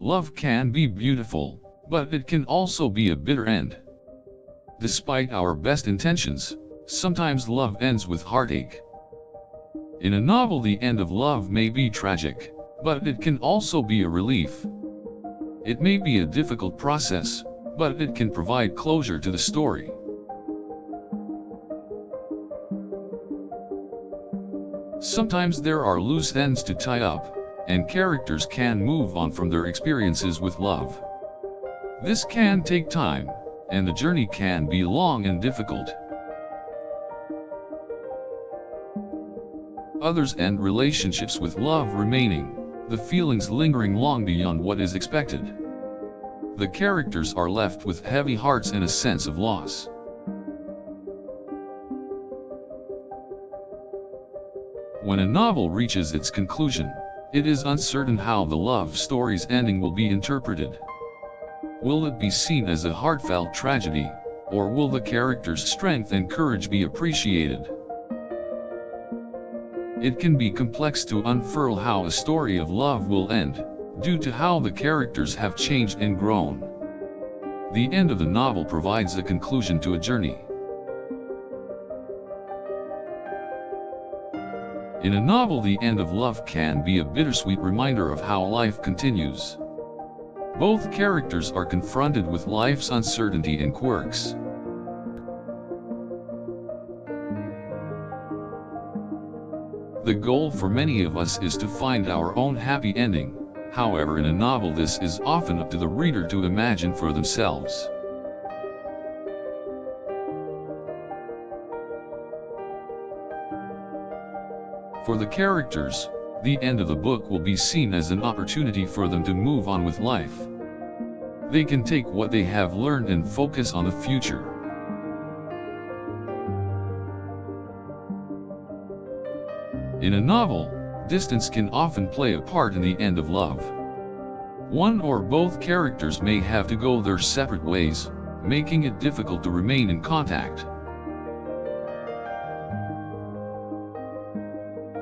Love can be beautiful, but it can also be a bitter end. Despite our best intentions, sometimes love ends with heartache. In a novel, the end of love may be tragic, but it can also be a relief. It may be a difficult process, but it can provide closure to the story. Sometimes there are loose ends to tie up, and characters can move on from their experiences with love. This can take time, and the journey can be long and difficult. Others end relationships with love remaining, the feelings lingering long beyond what is expected. The characters are left with heavy hearts and a sense of loss. When a novel reaches its conclusion, it is uncertain how the love story's ending will be interpreted. Will it be seen as a heartfelt tragedy, or will the character's strength and courage be appreciated? It can be complex to unfurl how a story of love will end, due to how the characters have changed and grown. The end of the novel provides a conclusion to a journey. In a novel, the end of love can be a bittersweet reminder of how life continues. Both characters are confronted with life's uncertainty and quirks. The goal for many of us is to find our own happy ending. However, in a novel, this is often up to the reader to imagine for themselves. For the characters, the end of the book will be seen as an opportunity for them to move on with life. They can take what they have learned and focus on the future. In a novel, distance can often play a part in the end of love. One or both characters may have to go their separate ways, making it difficult to remain in contact.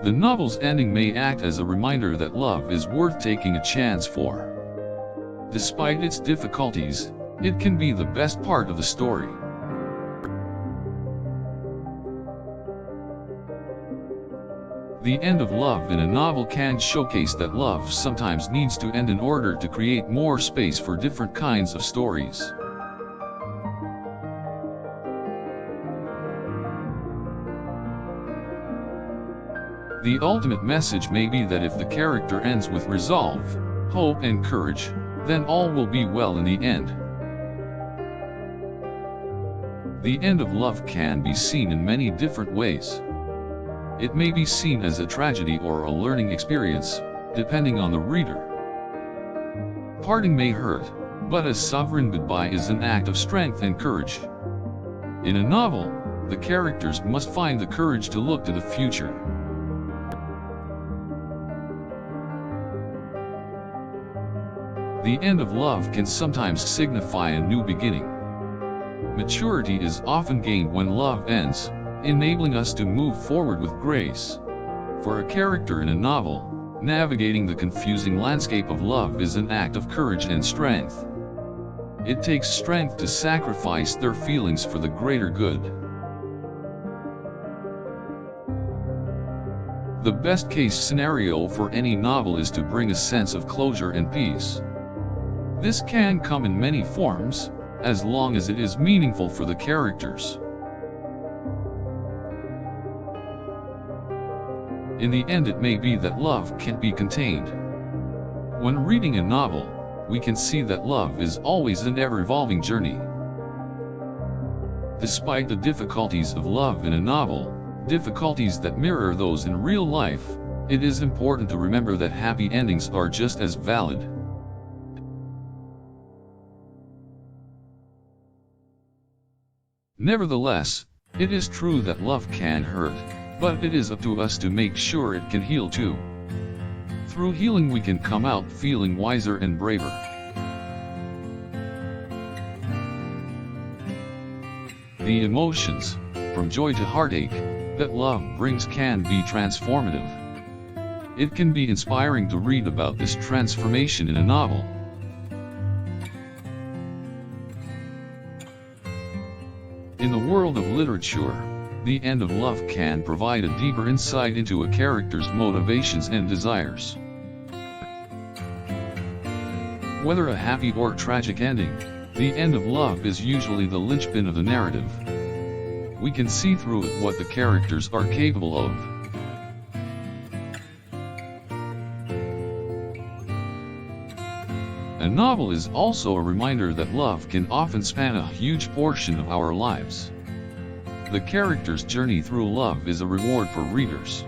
The novel's ending may act as a reminder that love is worth taking a chance for. Despite its difficulties, it can be the best part of the story. The end of love in a novel can showcase that love sometimes needs to end in order to create more space for different kinds of stories. The ultimate message may be that if the character ends with resolve, hope and courage, then all will be well in the end. The end of love can be seen in many different ways. It may be seen as a tragedy or a learning experience, depending on the reader. Parting may hurt, but a sovereign goodbye is an act of strength and courage. In a novel, the characters must find the courage to look to the future. The end of love can sometimes signify a new beginning. Maturity is often gained when love ends, enabling us to move forward with grace. For a character in a novel, navigating the confusing landscape of love is an act of courage and strength. It takes strength to sacrifice their feelings for the greater good. The best case scenario for any novel is to bring a sense of closure and peace. This can come in many forms, as long as it is meaningful for the characters. In the end, it may be that love can't be contained. When reading a novel, we can see that love is always an ever-evolving journey. Despite the difficulties of love in a novel, difficulties that mirror those in real life, it is important to remember that happy endings are just as valid. Nevertheless, it is true that love can hurt, but it is up to us to make sure it can heal too. Through healing we can come out feeling wiser and braver. The emotions, from joy to heartache, that love brings can be transformative. It can be inspiring to read about this transformation in a novel, In the world of literature, the end of love can provide a deeper insight into a character's motivations and desires. Whether a happy or tragic ending, the end of love is usually the linchpin of the narrative. We can see through it what the characters are capable of. A novel is also a reminder that love can often span a huge portion of our lives. The character's journey through love is a reward for readers.